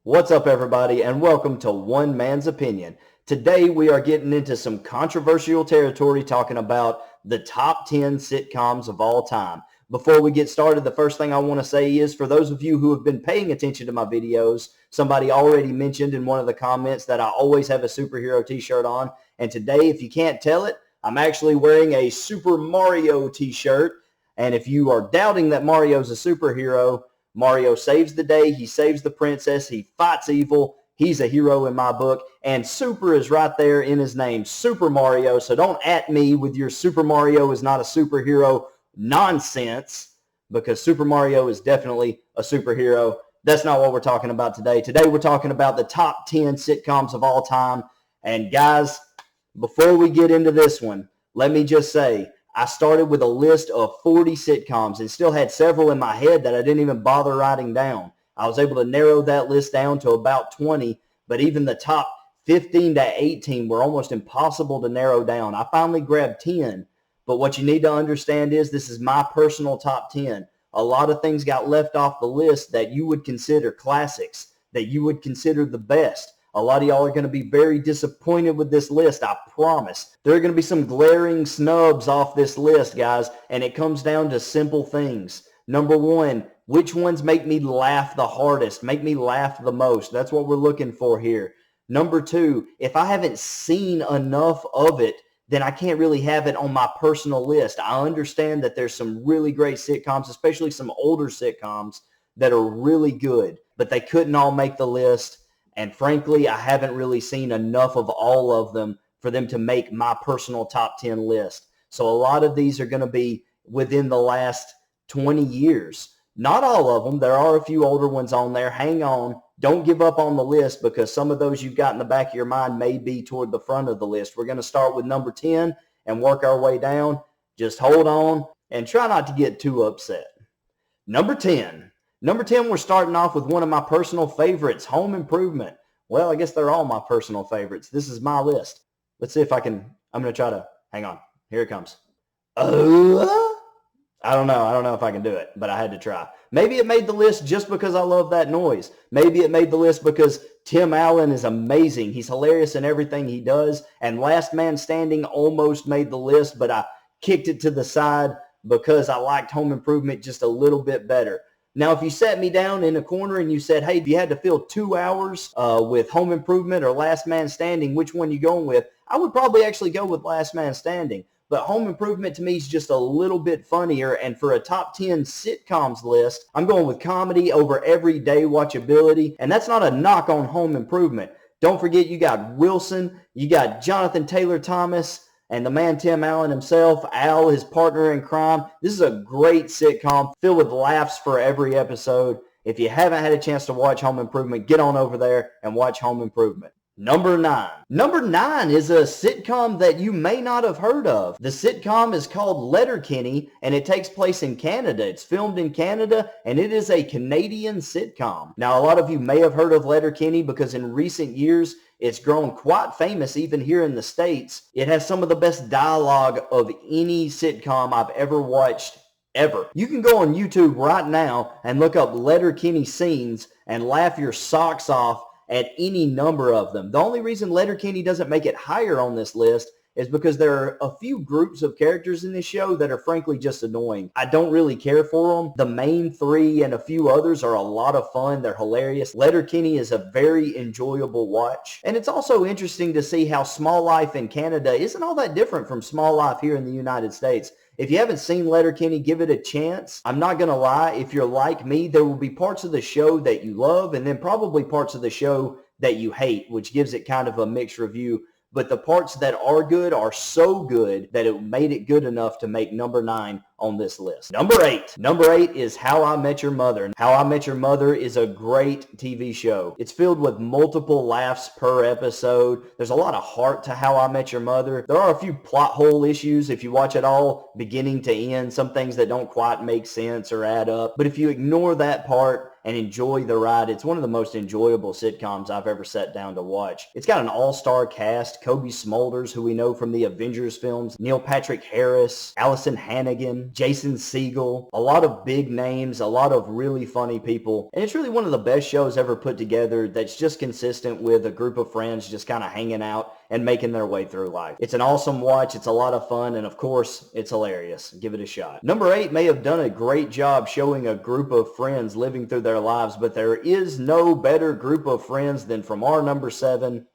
What's up, everybody, and welcome to One Man's Opinion. Today, we are getting into some controversial territory talking about the top 10 sitcoms of all time. Before we get started, the first thing I want to say is for those of you who have been paying attention to my videos, somebody already mentioned in one of the comments that I always have a superhero t-shirt on. And today, if you can't tell it, I'm actually wearing a Super Mario t-shirt. And if you are doubting that Mario's a superhero, Mario saves the day, he saves the princess, he fights evil, he's a hero in my book, and super is right there in his name, Super Mario, so don't at me with your Super Mario is not a superhero nonsense, because Super Mario is definitely a superhero. That's not what we're talking about today. Today we're talking about the top 10 sitcoms of all time, and guys, before we get into this one, let me just say, I started with a list of 40 sitcoms and still had several in my head that I didn't even bother writing down. I was able to narrow that list down to about 20, but even the top 15 to 18 were almost impossible to narrow down. I finally grabbed 10, but what you need to understand is this is my personal top 10. A lot of things got left off the list that you would consider classics, that you would consider the best. A lot of y'all are going to be very disappointed with this list, I promise. There are going to be some glaring snubs off this list, guys, and it comes down to simple things. Number one, which ones make me laugh the hardest, make me laugh the most? That's what we're looking for here. Number two, if I haven't seen enough of it, then I can't really have it on my personal list. I understand that there's some really great sitcoms, especially some older sitcoms, that are really good, but they couldn't all make the list. And frankly, I haven't really seen enough of all of them for them to make my personal top 10 list. So a lot of these are going to be within the last 20 years. Not all of them. There are a few older ones on there. Hang on. Don't give up on the list because some of those you've got in the back of your mind may be toward the front of the list. We're going to start with number 10 and work our way down. Just hold on and try not to get too upset. Number 10. Number 10, we're starting off with one of my personal favorites, Home Improvement. Well, I guess they're all my personal favorites. This is my list. Let's see if I can, I'm going to try to, hang on. Here it comes. I don't know if I can do it, but I had to try. Maybe it made the list just because I love that noise. Maybe it made the list because Tim Allen is amazing. He's hilarious in everything he does. And Last Man Standing almost made the list, but I kicked it to the side because I liked Home Improvement just a little bit better. Now, if you sat me down in a corner and you said, hey, if you had to fill 2 hours with Home Improvement or Last Man Standing, which one you going with? I would probably actually go with Last Man Standing. But Home Improvement to me is just a little bit funnier. And for a top 10 sitcoms list, I'm going with comedy over everyday watchability. And that's not a knock on Home Improvement. Don't forget you got Wilson, you got Jonathan Taylor Thomas, and the man Tim Allen himself, Al, his partner in crime. This is a great sitcom filled with laughs for every episode. If you haven't had a chance to watch Home Improvement, get on over there and watch Home Improvement. Number 9. Number 9 is a sitcom that you may not have heard of. The sitcom is called Letterkenny, and it takes place in Canada. It's filmed in Canada, and it is a Canadian sitcom. Now, a lot of you may have heard of Letterkenny because in recent years, it's grown quite famous even here in the States. It has some of the best dialogue of any sitcom I've ever watched ever. You can go on YouTube right now and look up Letterkenny scenes and laugh your socks off at any number of them. The only reason Letterkenny doesn't make it higher on this list is because there are a few groups of characters in this show that are frankly just annoying. I don't really care for them. The main three and a few others are a lot of fun. They're hilarious. Letterkenny is a very enjoyable watch. And it's also interesting to see how Small Life in Canada isn't all that different from Small Life here in the United States. If you haven't seen Letterkenny, give it a chance. I'm not going to lie. If you're like me, there will be parts of the show that you love and then probably parts of the show that you hate, which gives it kind of a mixed review. But the parts that are good are so good that it made it good enough to make number 9 on this list. Number 8. Number 8 is How I Met Your Mother. How I Met Your Mother is a great TV show. It's filled with multiple laughs per episode. There's a lot of heart to How I Met Your Mother. There are a few plot hole issues if you watch it all beginning to end. Some things that don't quite make sense or add up. But if you ignore that part and enjoy the ride. It's one of the most enjoyable sitcoms I've ever sat down to watch. It's got an all-star cast: Kobe Smulders, who we know from the Avengers films, Neil Patrick Harris, Allison Hannigan, Jason Segel, a lot of big names, a lot of really funny people, and it's really one of the best shows ever put together that's just consistent with a group of friends just kind of hanging out and making their way through life. It's an awesome watch, it's a lot of fun, and of course, it's hilarious. Give it a shot. Number 8 may have done a great job showing a group of friends living through their lives, but there is no better group of friends than from our number 7,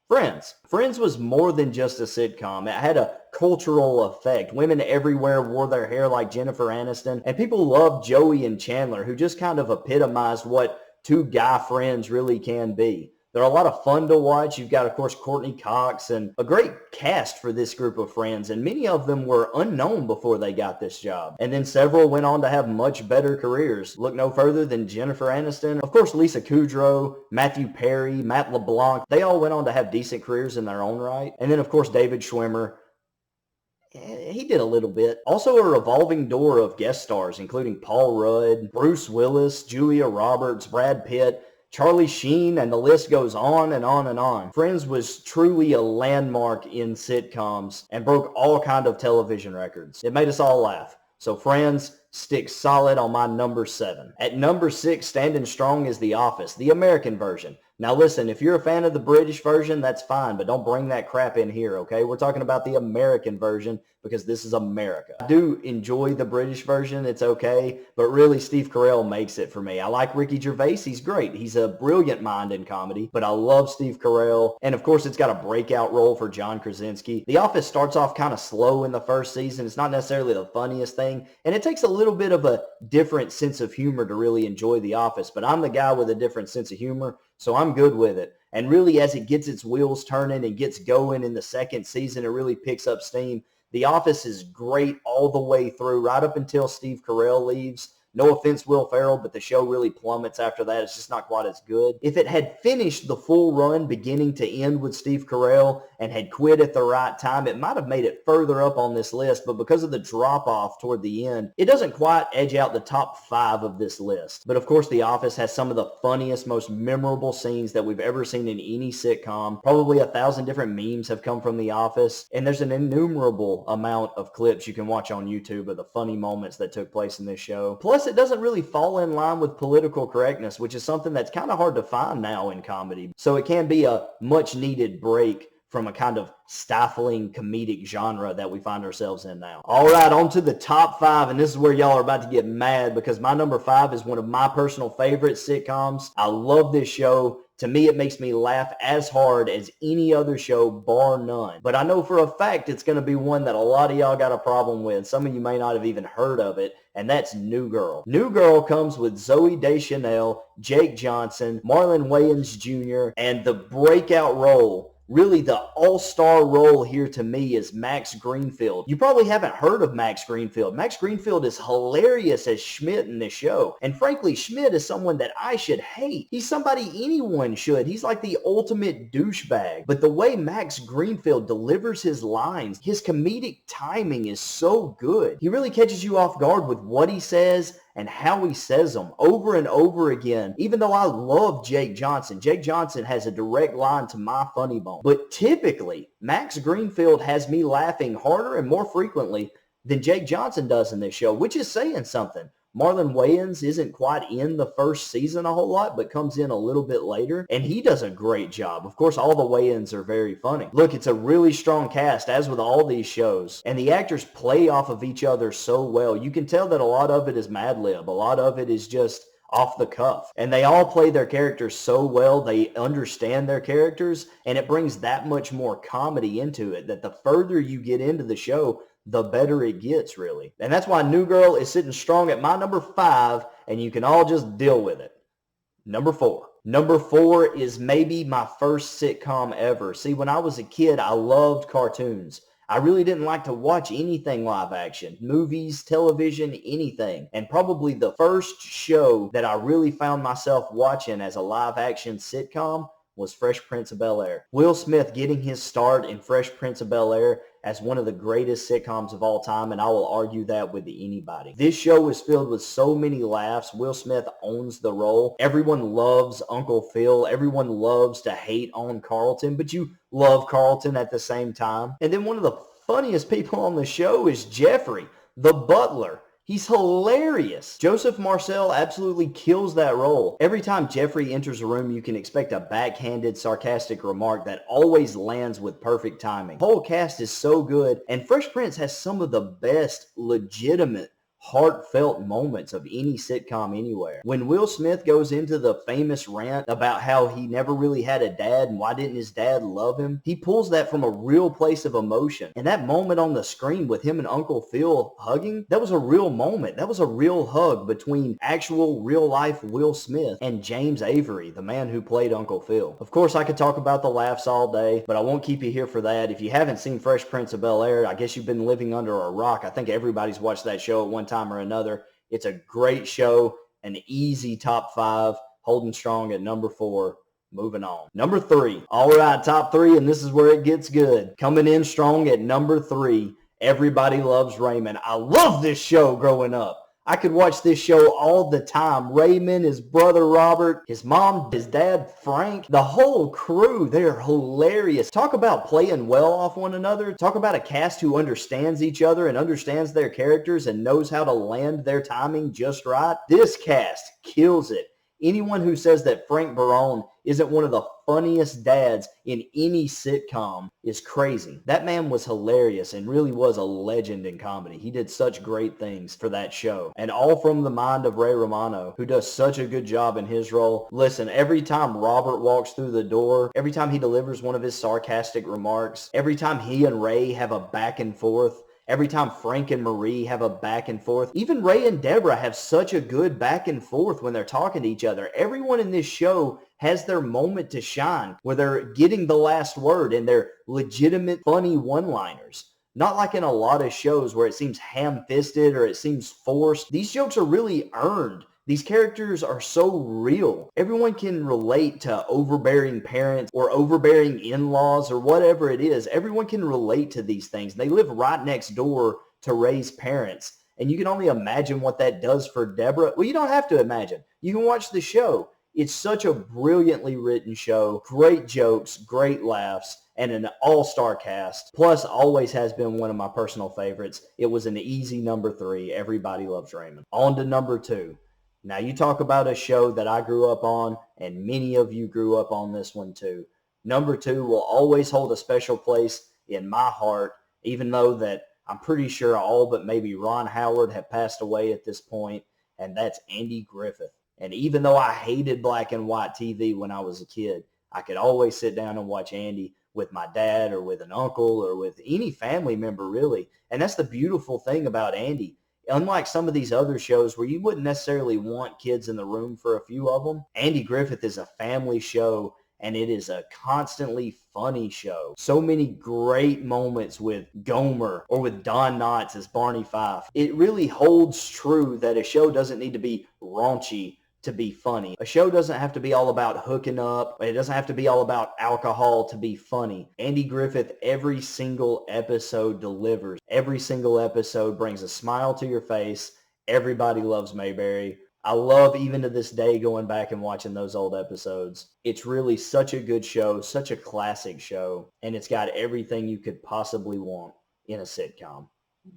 Friends. Friends was more than just a sitcom. It had a cultural effect. Women everywhere wore their hair like Jennifer Aniston, and people loved Joey and Chandler, who just kind of epitomized what two guy friends really can be. They're a lot of fun to watch. You've got, of course, Courtney Cox and a great cast for this group of friends, and many of them were unknown before they got this job. And then several went on to have much better careers. Look no further than Jennifer Aniston. Of course, Lisa Kudrow, Matthew Perry, Matt LeBlanc. They all went on to have decent careers in their own right. And then, of course, David Schwimmer. He did a little bit. Also a revolving door of guest stars, including Paul Rudd, Bruce Willis, Julia Roberts, Brad Pitt, Charlie Sheen, and the list goes on and on and on. Friends was truly a landmark in sitcoms and broke all kind of television records. It made us all laugh. So Friends sticks solid on my number 7. At number 6, standing strong, is The Office, the American version. Now listen, if you're a fan of the British version, that's fine, but don't bring that crap in here, okay? We're talking about the American version because this is America. I do enjoy the British version, it's okay, but really Steve Carell makes it for me. I like Ricky Gervais, he's great. He's a brilliant mind in comedy, but I love Steve Carell, and of course it's got a breakout role for John Krasinski. The Office starts off kind of slow in the first season. It's not necessarily the funniest thing, and it takes a little bit of a different sense of humor to really enjoy The Office, but I'm the guy with a different sense of humor, so I'm good with it. And really, as it gets its wheels turning and gets going in the second season, it really picks up steam. The Office is great all the way through, right up until Steve Carell leaves. No offense, Will Ferrell, but the show really plummets after that. It's just not quite as good. If it had finished the full run beginning to end with Steve Carell and had quit at the right time, it might have made it further up on this list, but because of the drop-off toward the end, it doesn't quite edge out the top 5 of this list. But of course, The Office has some of the funniest, most memorable scenes that we've ever seen in any sitcom. Probably 1,000 different memes have come from The Office, and there's an innumerable amount of clips you can watch on YouTube of the funny moments that took place in this show. Plus, it doesn't really fall in line with political correctness, which is something that's kind of hard to find now in comedy. So it can be a much needed break from a kind of stifling comedic genre that we find ourselves in now. All right, on to the top 5, and this is where y'all are about to get mad because my number 5 is one of my personal favorite sitcoms. I love this show. To me, it makes me laugh as hard as any other show, bar none. But I know for a fact it's going to be one that a lot of y'all got a problem with. Some of you may not have even heard of it, and that's New Girl. New Girl comes with Zooey Deschanel, Jake Johnson, Marlon Wayans Jr., and the breakout role, really the all-star role here to me, is Max Greenfield. You probably haven't heard of Max Greenfield. Max Greenfield is hilarious as Schmidt in this show. And frankly, Schmidt is someone that I should hate. He's somebody anyone should. He's like the ultimate douchebag. But the way Max Greenfield delivers his lines, his comedic timing is so good. He really catches you off guard with what he says and how he says them over and over again. Even though I love Jake Johnson has a direct line to my funny bone. But typically, Max Greenfield has me laughing harder and more frequently than Jake Johnson does in this show, which is saying something. Marlon Wayans isn't quite in the first season a whole lot, but comes in a little bit later, and he does a great job. Of course, all the Wayans are very funny. Look, it's a really strong cast, as with all these shows, and the actors play off of each other so well. You can tell that a lot of it is Mad Lib. A lot of it is just off the cuff. And they all play their characters so well, they understand their characters, and it brings that much more comedy into it, that the further you get into the show, the better it gets, really. And that's why New Girl is sitting strong at my number 5, and you can all just deal with it. Number 4. Number 4 is maybe my first sitcom ever. See, when I was a kid, I loved cartoons. I really didn't like to watch anything live action, movies, television, anything. And probably the first show that I really found myself watching as a live action sitcom was Fresh Prince of Bel Air. Will Smith getting his start in Fresh Prince of Bel Air as one of the greatest sitcoms of all time, and I will argue that with anybody. This show is filled with so many laughs. Will Smith owns the role. Everyone loves Uncle Phil. Everyone loves to hate on Carlton, but you love Carlton at the same time. And then one of the funniest people on the show is Jeffrey, the butler. He's hilarious. Joseph Marcel absolutely kills that role. Every time Jeffrey enters a room, you can expect a backhanded, sarcastic remark that always lands with perfect timing. The whole cast is so good, and Fresh Prince has some of the best legitimate heartfelt moments of any sitcom anywhere. When Will Smith goes into the famous rant about how he never really had a dad and why didn't his dad love him, he pulls that from a real place of emotion. And that moment on the screen with him and Uncle Phil hugging, that was a real moment. That was a real hug between actual real life Will Smith and James Avery, the man who played Uncle Phil. Of course, I could talk about the laughs all day, but I won't keep you here for that. If you haven't seen Fresh Prince of Bel Air, I guess you've been living under a rock. I think everybody's watched that show at one time or another. It's a great show, an easy top 5, holding strong at number 4. Moving on. Number 3. All right, top 3, and this is where it gets good. Coming in strong at number 3, Everybody Loves Raymond. I love this show growing up. I could watch this show all the time. Raymond, his brother Robert, his mom, his dad Frank, the whole crew, they're hilarious. Talk about playing well off one another. Talk about a cast who understands each other and understands their characters and knows how to land their timing just right. This cast kills it. Anyone who says that Frank Barone isn't one of the funniest dads in any sitcom is crazy. That man was hilarious and really was a legend in comedy. He did such great things for that show. And all from the mind of Ray Romano, who does such a good job in his role. Listen, every time Robert walks through the door, every time he delivers one of his sarcastic remarks, every time he and Ray have a back and forth, every time Frank and Marie have a back and forth, even Ray and Deborah have such a good back and forth when they're talking to each other. Everyone in this show has their moment to shine where they're getting the last word and they're legitimate, funny one-liners. Not like in a lot of shows where it seems ham-fisted or it seems forced. These jokes are really earned. These characters are so real. Everyone can relate to overbearing parents or overbearing in-laws or whatever it is. Everyone can relate to these things. They live right next door to Ray's parents. And you can only imagine what that does for Deborah. Well, you don't have to imagine. You can watch the show. It's such a brilliantly written show. Great jokes, great laughs, and an all-star cast. Plus, always has been one of my personal favorites. It was an easy number 3. Everybody Loves Raymond. On to number 2. Now, you talk about a show that I grew up on, and many of you grew up on this one too. Number 2 will always hold a special place in my heart, even though that I'm pretty sure all but maybe Ron Howard have passed away at this point, and that's Andy Griffith. And even though I hated black and white TV when I was a kid, I could always sit down and watch Andy with my dad or with an uncle or with any family member, really. And that's the beautiful thing about Andy. Unlike some of these other shows where you wouldn't necessarily want kids in the room for a few of them, Andy Griffith is a family show, and it is a constantly funny show. So many great moments with Gomer or with Don Knotts as Barney Fife. It really holds true that a show doesn't need to be raunchy to be funny. A show doesn't have to be all about hooking up. It doesn't have to be all about alcohol to be funny. Andy Griffith, every single episode delivers. Every single episode brings a smile to your face. Everybody Loves Mayberry. I love, even to this day, going back and watching those old episodes. It's really such a good show, such a classic show, and it's got everything you could possibly want in a sitcom.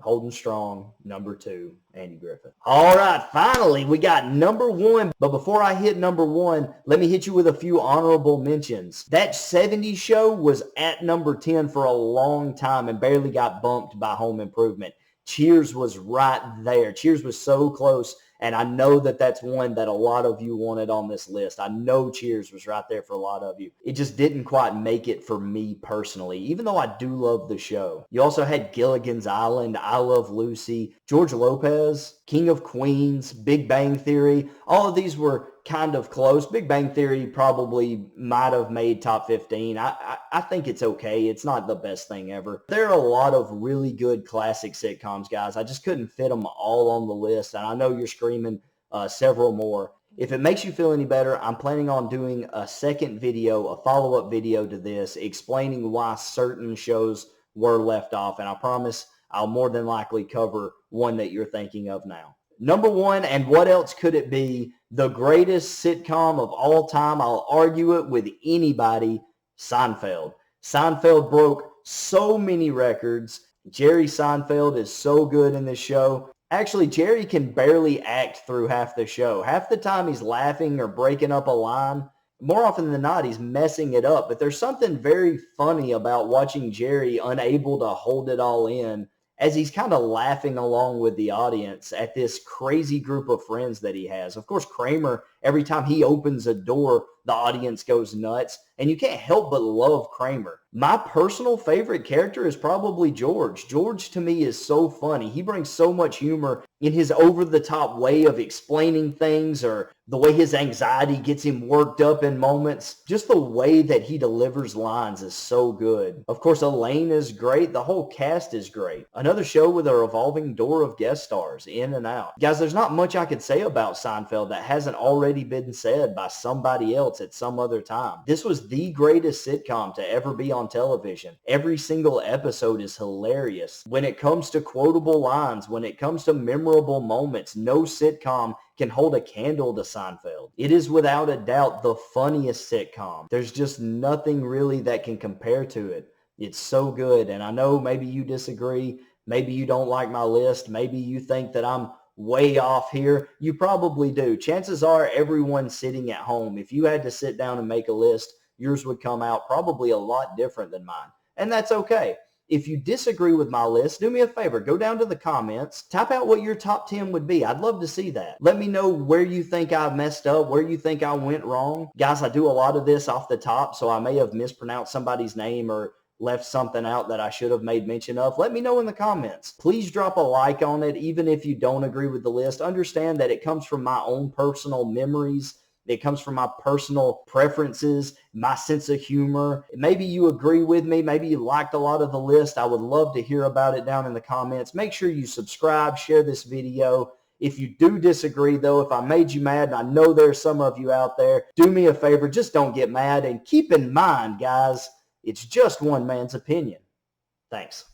Holding strong, number 2, Andy Griffith. All right, finally, we got number 1. But before I hit number 1, let me hit you with a few honorable mentions. That 70s show was at number 10 for a long time and barely got bumped by Home Improvement. Cheers was right there. Cheers was so close. And I know that that's one that a lot of you wanted on this list. I know Cheers was right there for a lot of you. It just didn't quite make it for me personally, even though I do love the show. You also had Gilligan's Island, I Love Lucy, George Lopez, King of Queens, Big Bang Theory. All of these were kind of close. Big Bang Theory probably might have made top 15. I think it's okay. It's not the best thing ever. There are a lot of really good classic sitcoms, guys. I just couldn't fit them all on the list, and I know you're screaming several more. If it makes you feel any better, I'm planning on doing a second video, a follow-up video to this, explaining why certain shows were left off. And I promise I'll more than likely cover one that you're thinking of now. Number one, and what else could it be? The greatest sitcom of all time. I'll argue it with anybody. Seinfeld. Seinfeld broke so many records. Jerry Seinfeld is so good in this show. Actually, Jerry can barely act through half the show. Half the time he's laughing or breaking up a line. More often than not, he's messing it up. But there's something very funny about watching Jerry unable to hold it all in as he's kind of laughing along with the audience at this crazy group of friends that he has. Of course, Kramer, every time he opens a door, the audience goes nuts. And you can't help but love Kramer. My personal favorite character is probably George. George, to me, is so funny. He brings so much humor in his over-the-top way of explaining things, or the way his anxiety gets him worked up in moments. Just the way that he delivers lines is so good. Of course, Elaine is great. The whole cast is great. Another show with a revolving door of guest stars, in and out. Guys, there's not much I could say about Seinfeld that hasn't already been said by somebody else at some other time. This was the greatest sitcom to ever be on television. Every single episode is hilarious. When it comes to quotable lines, when it comes to memorable moments, no sitcom can hold a candle to Seinfeld. It is without a doubt the funniest sitcom. There's just nothing really that can compare to it. It's so good, and I know maybe you disagree. Maybe you don't like my list. Maybe you think that I'm way off here. You probably do. Chances are everyone sitting at home, if you had to sit down and make a list, yours would come out probably a lot different than mine. And that's okay. If you disagree with my list, do me a favor. Go down to the comments. Type out what your top 10 would be. I'd love to see that. Let me know where you think I messed up, where you think I went wrong. Guys, I do a lot of this off the top, so I may have mispronounced somebody's name or left something out that I should have made mention of. Let me know in the comments. Please drop a like on it, even if you don't agree with the list. Understand that it comes from my own personal memories. It comes from my personal preferences, my sense of humor. Maybe you agree with me. Maybe you liked a lot of the list. I would love to hear about it down in the comments. Make sure you subscribe, share this video. If you do disagree, though, if I made you mad, and I know there's some of you out there, do me a favor. Just don't get mad. And keep in mind, guys, it's just one man's opinion. Thanks.